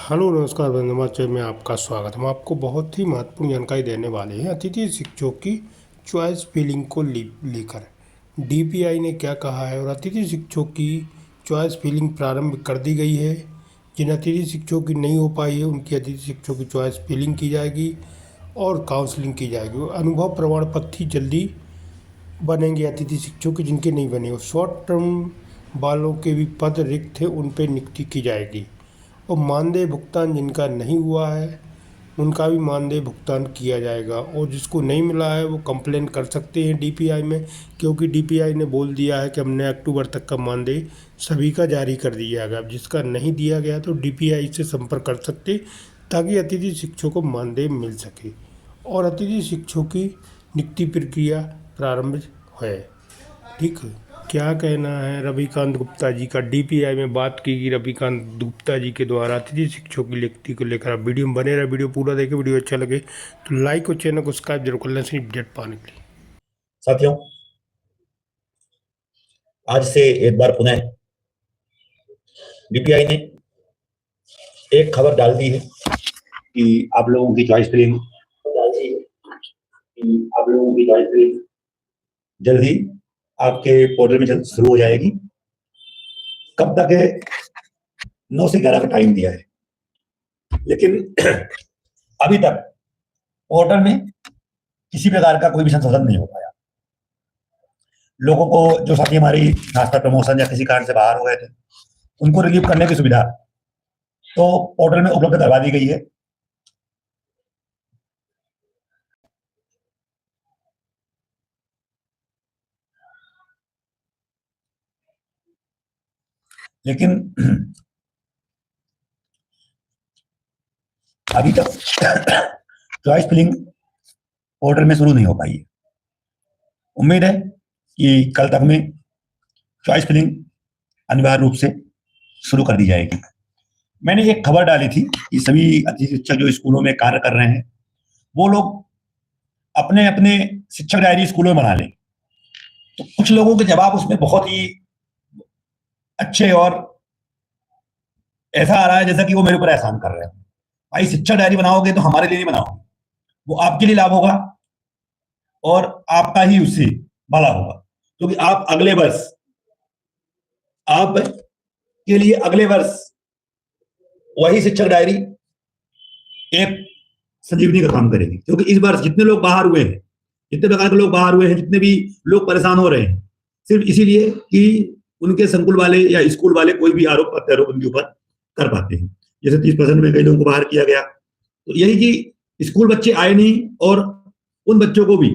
Hello नमस्कार बंदमाचर्य में आपका स्वागत। हम आपको बहुत ही महत्वपूर्ण जानकारी देने वाले हैं अतिथि शिक्षकों की चॉइस फिलिंग को लेकर। डीपीआई ने क्या कहा है और अतिथि शिक्षकों की चॉइस फिलिंग प्रारंभ कर दी गई है। जिन अतिथि शिक्षकों की नहीं हो पाई है उनकी अतिथि शिक्षकों की चॉइस फिलिंग की जाएगी और काउंसलिंग की जाएगी। अनुभव प्रमाण पत्र ही जल्दी बनेंगे अतिथि शिक्षकों के जिनके नहीं बने और शॉर्ट टर्म वालों के भी पद रिक्त थे उन पर नियुक्ति की जाएगी। और मानदेय भुगतान जिनका नहीं हुआ है उनका भी मानदेय भुगतान किया जाएगा और जिसको नहीं मिला है वो कंप्लेन कर सकते हैं डीपीआई में, क्योंकि डीपीआई ने बोल दिया है कि हमने अक्टूबर तक का मानदेय सभी का जारी कर दिया गया। अब जिसका नहीं दिया गया तो डीपीआई से संपर्क कर सकते ताकि अतिथि शिक्षकों को मानदेय मिल सके और अतिथि शिक्षकों की नियुक्ति प्रक्रिया प्रारंभ है। ठीक है, क्या कहना है रविकांत गुप्ता जी का। डीपीआई में बात की गई रविकांत गुप्ता जी के द्वारा अतिथि शिक्षकों की नियुक्ति को लेकर। आप वीडियो में बने रहे, वीडियो पूरा देखें। वीडियो अच्छा लगे तो लाइक और चैनल को सब्सक्राइब जरूर कर लें अपडेट पाने के लिए। साथियों, आज से एक बार पुनः डीपीआई ने एक खबर डाल दी है कि आप लोगों की चॉइस फिलिंग जल्द ही आपके पोर्टल में जल्द शुरू हो जाएगी। कब तक है? 9 से 11 का टाइम दिया है, लेकिन अभी तक पोर्टल में किसी प्रकार का कोई भी संशोधन नहीं हो पाया। लोगों को, जो साथी हमारी खासकर प्रमोशन या किसी कारण से बाहर हो गए थे, उनको रिलीव करने की सुविधा तो पोर्टल में उपलब्ध करवा दी गई है। लेकिन अभी तक चॉइस फिलिंग पोर्टल में शुरू नहीं हो पाई है। उम्मीद है कि कल तक में चॉइस फिलिंग अनिवार्य रूप से शुरू कर दी जाएगी। मैंने एक खबर डाली थी कि सभी अतिथि शिक्षक जो स्कूलों में कार्य कर रहे हैं वो लोग अपने अपने शिक्षक डायरी स्कूलों में बना लें। तो कुछ लोगों के जवाब उसमें बहुत ही अच्छे और ऐसा आ रहा है जैसा कि वो मेरे ऊपर एहसान कर रहे हैं। भाई, शिक्षक डायरी बनाओगे तो हमारे लिए नहीं बनाओगे, वो आपके लिए लाभ होगा और आपका ही उससे भला होगा, क्योंकि आप अगले वर्ष, आप के लिए अगले वर्ष वही शिक्षक डायरी एक संजीवनी का काम करेगी। क्योंकि इस वर्ष जितने लोग बाहर हुए हैं, जितने प्रकार के लोग बाहर हुए हैं, जितने भी लोग परेशान हो रहे हैं, सिर्फ इसीलिए कि उनके संकुल वाले या स्कूल वाले कोई भी आरोप प्रत्यारोप उनके ऊपर कर पाते हैं। जैसे 30% में कई लोगों को बाहर किया गया, तो यही कि स्कूल बच्चे आए नहीं और उन बच्चों को भी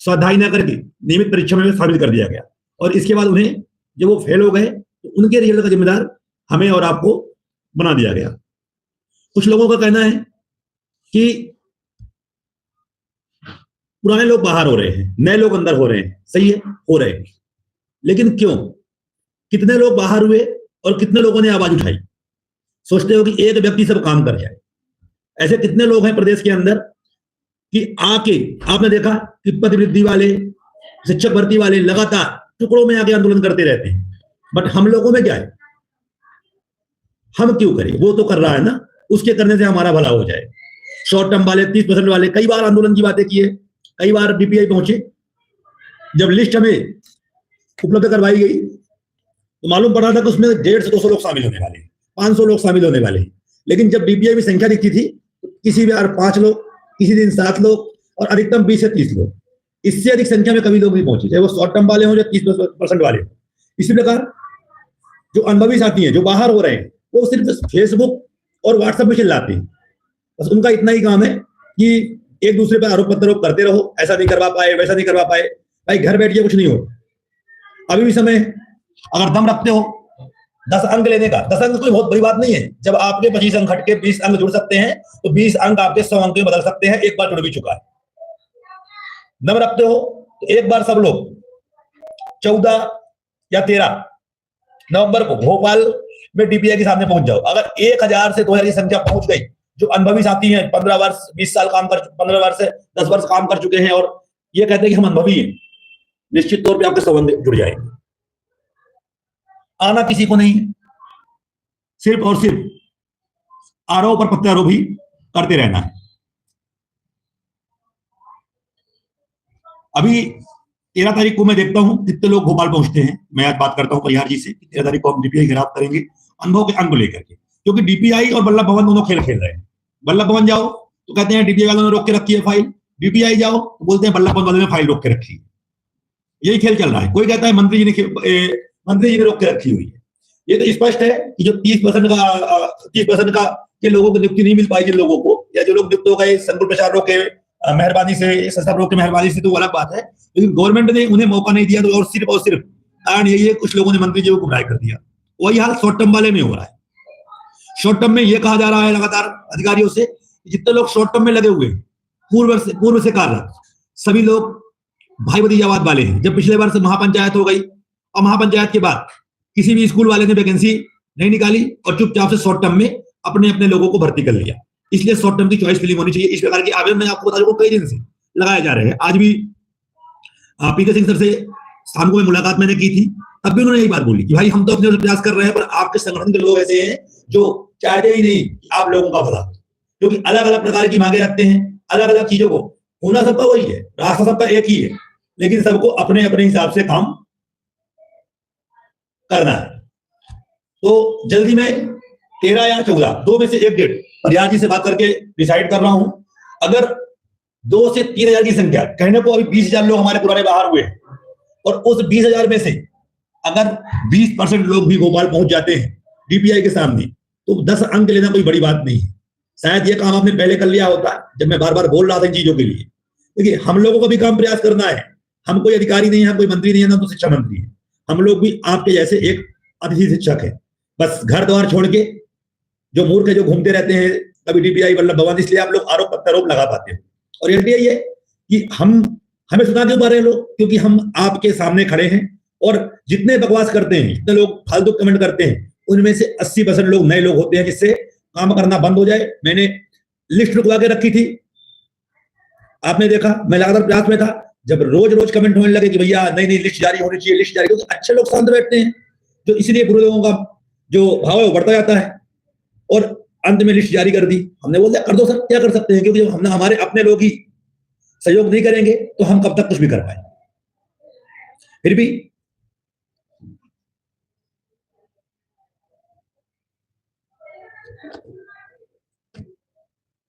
स्वाध्याय न करके नियमित परीक्षा में शामिल कर दिया गया, और इसके बाद उन्हें जब वो फेल हो गए तो उनके रिजल्ट का जिम्मेदार हमें और आपको बना दिया गया। कुछ लोगों का कहना है कि पुराने लोग बाहर हो रहे हैं, नए लोग अंदर हो रहे हैं। सही है, हो रहे हैं, लेकिन क्यों? कितने लोग बाहर हुए और कितने लोगों ने आवाज उठाई? सोचते हो कि एक व्यक्ति सब काम कर जाए। ऐसे कितने लोग हैं प्रदेश के अंदर कि आके आपने देखा कि पदवृद्धि वाले, शिक्षक भर्ती वाले लगातार टुकड़ों में आके आंदोलन करते रहते हैं, बट हम लोगों में क्या है? हम क्यों करें? वो तो कर रहा है ना, उसके करने से हमारा भला हो जाए। शॉर्ट टर्म वाले, 30% वाले कई बार आंदोलन की बातें किए, कई बार डीपीआई पहुंचे। जब लिस्ट हमें उपलब्ध करवाई गई तो मालूम पड़ा था कि उसमें 150 से 200 लोग शामिल होने वाले हैं, 500 लोग शामिल होने वाले हैं। लेकिन जब डीपीआई में संख्या दिखती थी तो किसी बार 5 लोग, किसी दिन 7 लोग और अधिकतम 20 से 30 लोग। इससे अधिक संख्या में कभी लोग नहीं पहुंचे, चाहे वो शॉर्ट टर्म वाले हो या 30% वाले हो। इसी प्रकार जो अनुभवी साथी हैं, जो बाहर हो रहे हैं, वो सिर्फ फेसबुक और व्हाट्सएप में चिल्लाते हैं। बस उनका इतना ही काम है कि एक दूसरे पर आरोप प्रत्यारोप करते रहो, ऐसा नहीं करवा पाए, वैसा नहीं करवा पाए। भाई, घर बैठ के कुछ नहीं हो, अभी भी समय है। अगर दम रखते हो 10 अंक लेने का, 10 अंक कोई बहुत बड़ी बात नहीं है। जब आपके 25 अंक हट के 20 अंक जुड़ सकते हैं तो 20 अंक आपके 100 अंक में बदल सकते हैं। एक बार जुड़ भी चुका है। दम रखते हो तो एक बार सब लोग 14 या 13 नवंबर को भोपाल में डीपीआई के सामने पहुंच जाओ। अगर 1000 से 2000 की संख्या पहुंच गई, जो अनुभवी साथी हैं, 15 वर्ष 20 साल काम कर, 15 वर्ष से 10 वर्ष काम कर चुके हैं और ये कहते हैं कि हम अनुभवी हैं, निश्चित तौर पे आपके संबंध जुड़ जाएंगे। आना किसी को नहीं, सिर्फ और सिर्फ आरोप और प्रत्यारोप ही करते रहना है। अभी 13 तारीख को मैं देखता हूं कितने लोग भोपाल पहुंचते हैं। मैं आज बात करता हूं परिहार जी से कि 13 तारीख को हम डीपीआई गिरफ्तार करेंगे अनुभव के अंग को लेकर के, क्योंकि डीपीआई और वल्लभ भवन दोनों खेल खेल रहे हैं। वल्लभ भवन जाओ तो कहते हैं डीपीआई वालों ने रोक के रखी है फाइल, डीपीआई जाओ तो बोलते हैं वल्लभ भवन वालों ने फाइल रोक के रखी है। यही खेल चल रहा है। कोई कहता है मंत्री जी ने रोक के रखी हुई है। ये तो स्पष्ट है कि जो 30% का के लोगों को नियुक्ति नहीं मिल पाई, जिन लोगों को, या जो लोग नियुक्त हो गए संकुल प्रचारकों के मेहरबानी से, संस्थापकों की मेहरबानी से, तो वो अलग बात है, लेकिन गवर्नमेंट ने उन्हें मौका नहीं दिया। तो और सिर्फ कारण यही है कुछ लोगों ने मंत्री जी को गुमराह कर दिया। वही हाल शॉर्ट टर्म वाले में हो रहा है। शॉर्ट टर्म में यह कहा जा रहा है लगातार अधिकारियों से, जितने लोग शॉर्ट टर्म में लगे हुए पूर्व से कार्यरत सभी लोग भाई भतीजावाद वाले हैं। जब पिछले वर्ष महापंचायत हो गई और महापंचायत के बाद किसी भी स्कूल वाले ने वैकेंसी नहीं निकाली और चुपचाप से शॉर्ट टर्म में अपने अपने लोगों को भर्ती कर लिया। इसलिए शॉर्ट टर्म की चॉइस फिलिंग होनी चाहिए। इस प्रकार के आवेदन मैं आपको बता दूं कई दिन से लगाए जा रहे हैं। आज भी पीके सिंह सर से शाम को मुलाकात मैंने की थी, तब भी उन्होंने यही बात बोली कि भाई हम तो अपने प्रयास कर रहे हैं, पर आपके संगठन के लोग ऐसे हैं जो चाहते ही नहीं कि आप लोगों का भला, क्योंकि अलग अलग प्रकार की मांगे रखते हैं, अलग अलग चीजों को। होना सबका वही है, रास्ता सबका एक ही है, लेकिन सबको अपने अपने हिसाब से काम करना है। तो जल्दी में 13 या 14 दो में से एक डेट परिहार जी से बात करके डिसाइड कर रहा हूं। अगर 2 से 3 हजार की संख्या, कहने को अभी 20,000 लोग हमारे पुराने बाहर हुए, और उस 20,000 में से अगर 20% लोग भी भोपाल पहुंच जाते हैं डीपीआई के सामने, तो 10 अंक लेना कोई बड़ी बात नहीं है। शायद ये काम आपने पहले कर लिया होता, जब मैं बार बार बोल रहा था इन चीजों के लिए। देखिए, हम लोगों को भी काम प्रयास करना है। हम कोई अधिकारी नहीं है, कोई मंत्री नहीं है, ना तो शिक्षा मंत्री है। हम लोग भी आपके जैसे एक अतिथि शिक्षक है। बस घर द्वार छोड़ के जो मूर्ख है, जो घूमते रहते हैं कभी डीपीआई वल्लभ भवन, इसलिए आप लोग आरोप प्रत्यारोप लगा पाते हो। और रियलिटी यही है कि हमें सुना क्यों पा रहे हैं लोग, क्योंकि हम आपके सामने खड़े हैं। और जितने बकवास करते हैं, जितने लोग फालतू कमेंट करते हैं, उनमें से 80% लोग नए लोग होते हैं, जिससे काम करना बंद हो जाए। मैंने लिस्ट रुकवा के रखी थी, आपने देखा, मैं लगातार प्रयास में था। जब रोज रोज कमेंट होने लगे कि भैया नहीं लिस्ट जारी होनी चाहिए, लिस्ट जारी, क्योंकि अच्छे लोग शांत बैठते हैं, तो इसलिए बुरे लोगों का जो भाव है वो बढ़ता जाता है। और अंत में लिस्ट जारी कर दी। हमने बोल दिया कर दो सर, क्या कर सकते हैं, क्योंकि जब हमने हमारे अपने लोग ही सहयोग नहीं करेंगे तो हम कब तक कुछ भी कर पाए। फिर भी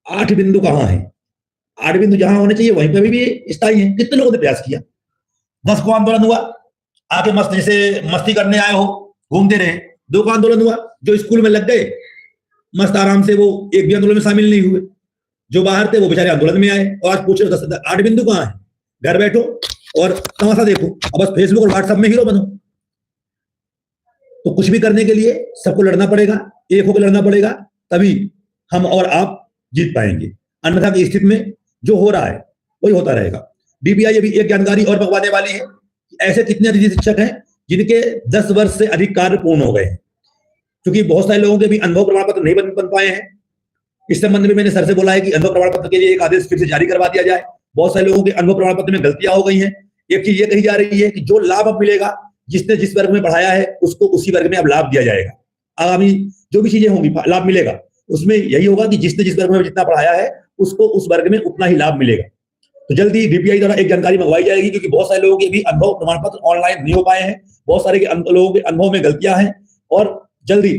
आठ बिंदु कहां है? 8 बिंदु जहां होने चाहिए वहीं पर भी स्थायी है। कितने लोगों ने प्रयास किया? 10 को आंदोलन हुआ, आके मस्त जैसे मस्ती करने आए हो, घूमते रहे। 2 को आंदोलन हुआ, जो स्कूल में लग गए मस्त आराम से, वो एक भी आंदोलन में शामिल नहीं हुए। जो बाहर थे वो बेचारे आंदोलन में आए। और आज पूछ रहे हो 8 बिंदु कहां है? घर बैठो और तमाशा देखो, और बस फेसबुक और व्हाट्सएप में हीरो बनो। तो कुछ भी करने के लिए सबको लड़ना पड़ेगा, एक होकर लड़ना पड़ेगा, तभी हम और आप जीत पाएंगे। अन्यथा की स्थिति में जो हो रहा है वही होता रहेगा। डीपीआई अभी एक जानकारी और मंगवाने वाली है कि ऐसे कितने अतिथि शिक्षक हैं जिनके 10 वर्ष से अधिक कार्य पूर्ण हो गए हैं, क्योंकि बहुत सारे लोगों के भी अनुभव प्रमाण पत्र नहीं बन पाए हैं। इस संबंध में मैंने सर से बोला है कि अनुभव प्रमाण पत्र के लिए एक आदेश फिर से जारी करवा दिया जाए। बहुत सारे लोगों के अनुभव प्रमाण पत्र में गलतियां हो गई हैं। एक चीज ये कही जा रही है कि जो लाभ अब मिलेगा, जिसने जिस वर्ग में पढ़ाया है उसको उसी वर्ग में अब लाभ दिया जाएगा। आगामी जो भी चीजें होंगी लाभ मिलेगा, उसमें यही होगा कि जिसने जिस वर्ग में जितना पढ़ाया है उसको उस वर्ग में उतना ही लाभ मिलेगा। तो जल्दी डीपीआई द्वारा एक जानकारी मंगवाई जाएगी, क्योंकि बहुत सारे लोगों के भी अनुभव प्रमाण पत्र ऑनलाइन नहीं हो पाए हैं, बहुत सारे लोगों के अनुभव में गलतियां हैं। और जल्दी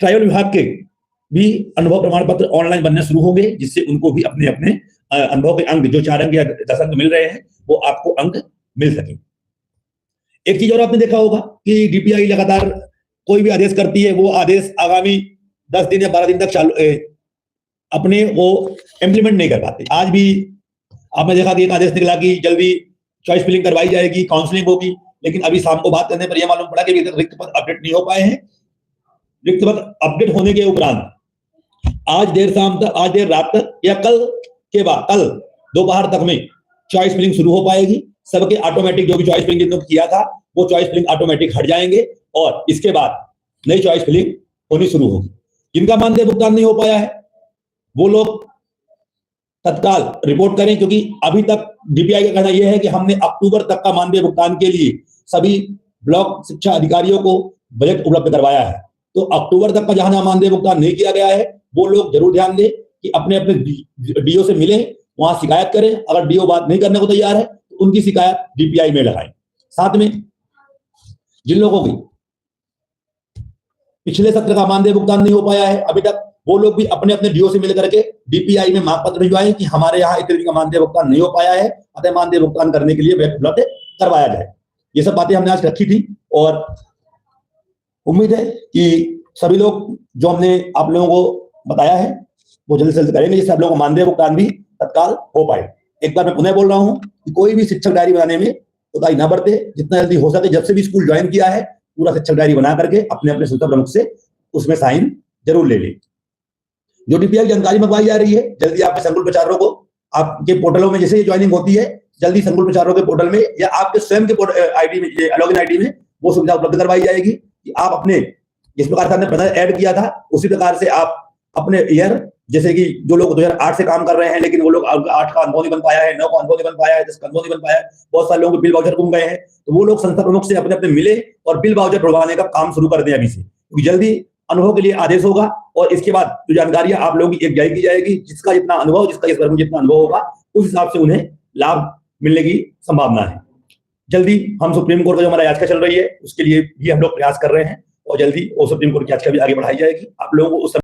ट्राइबल विभाग के भी अनुभव प्रमाण पत्र ऑनलाइन बनने शुरू होंगे, जिससे उनको भी अपने अपने अनुभव के अंक, जो 4 अंक या 10 अंक मिल रहे हैं, वो आपको अंक मिल सके। एक चीज और आपने देखा होगा कि डीपीआई लगातार कोई भी आदेश करती है, वो आदेश आगामी 10 दिन या 12 दिन तक चालू अपने वो इंप्लीमेंट नहीं कर पाते। आज भी आपने देखा कि एक आदेश निकला कि जल्दी चॉइस फिलिंग करवाई जाएगी, काउंसलिंग होगी, लेकिन अभी शाम को बात करने पर यह मालूम पड़ा कि रिक्त पद अपडेट नहीं हो पाए हैं। रिक्त पद अपडेट होने के उपरांत आज देर रात तक या कल दोपहर तक में चॉइस फिलिंग शुरू हो पाएगी। सबके ऑटोमेटिक जो भी चॉइस फिलिंग जिन्होंने किया था वो चॉइस फिलिंग ऑटोमेटिक हट जाएंगे, और इसके बाद नई चॉइस फिलिंग होनी शुरू होगी। जिनका मानदेय भुगतान नहीं हो पाया है वो लोग तत्काल रिपोर्ट करें, क्योंकि अभी तक डीपीआई का कहना यह है कि हमने अक्टूबर तक का मानदेय भुगतान के लिए सभी ब्लॉक शिक्षा अधिकारियों को बजट उपलब्ध करवाया है। तो अक्टूबर तक का जहां मानदेय भुगतान नहीं किया गया है वो लोग जरूर ध्यान दें कि अपने अपने डीओ से मिलें, वहां शिकायत करें। अगर डीओ बात नहीं करने को तैयार है तो उनकी शिकायत डीपीआई में लगाएं। साथ में जिन लोगों की पिछले सत्र का मानदेय भुगतान नहीं हो पाया है अभी तक, वो लोग भी अपने अपने डीओ से मिल करके डीपीआई में मांग पत्र भिजवाएं कि हमारे यहाँ इतने का मानदेय भुगतान नहीं हो पाया है, अतः मानदेय भुगतान करने के लिए व्यय उपलब्ध करवाया जाए। ये सब बातें हमने आज रखी थी और उम्मीद है कि सभी लोग जो हमने आप लोगों को बताया है वो जल्द से जल्द करेंगे, जिससे आप लोगों को मानदेय भुगतान भी तत्काल हो पाए। एक बार मैं पुनः बोल रहा हूं कि कोई भी शिक्षक डायरी बनाने में कोताही ना बरते, जितना जल्दी हो सके जब से भी स्कूल ज्वाइन किया है पूरा शिक्षक डायरी बना करके अपने अपने संस्था प्रमुख से उसमें साइन जरूर ले लें। जो डीपीआई जानकारी मंगवाई जा रही है जल्दी आपके संकुल प्रचारकों को आपके पोर्टलों में जैसे ही ज्वाइनिंग होती है जल्दी संकुल प्रचारकों के पोर्टल में या आपके स्वयं के आईडी में लॉगिन आईडी में वो सुविधा उपलब्ध करवाई जाएगी कि आप अपने जिस प्रकार से आपने पहले ऐड किया था उसी प्रकार से आप अपने ईयर, जैसे कि जो लोग 2008 से काम कर रहे हैं लेकिन वो लोग 8 का अनुभव नहीं बन पाया है, 9 का अनुभव नहीं बन पाया है, 10 का अनुभव नहीं बन पाया है, बहुत सारे लोगों के बिल वाउचर गुम गए हैं, तो वो लोग संस्था प्रमुख से अपने अपने मिले और बिल वाउचर बढ़वाने का काम शुरू कर दें अभी से, क्योंकि जल्दी अनुभव के लिए आदेश होगा और इसके बाद जो जानकारियां आप लोगों की एक जारी की जाएगी, जिसका जितना अनुभव, जिसका इस वर्ग में जितना अनुभव होगा उस हिसाब से उन्हें लाभ मिलने की संभावना है। जल्दी हम सुप्रीम कोर्ट का जो हमारा याचिका चल रही है उसके लिए भी हम लोग प्रयास कर रहे हैं और जल्दी वो सुप्रीम कोर्ट की याचिका भी आगे बढ़ाई जाएगी। आप लोगों को उस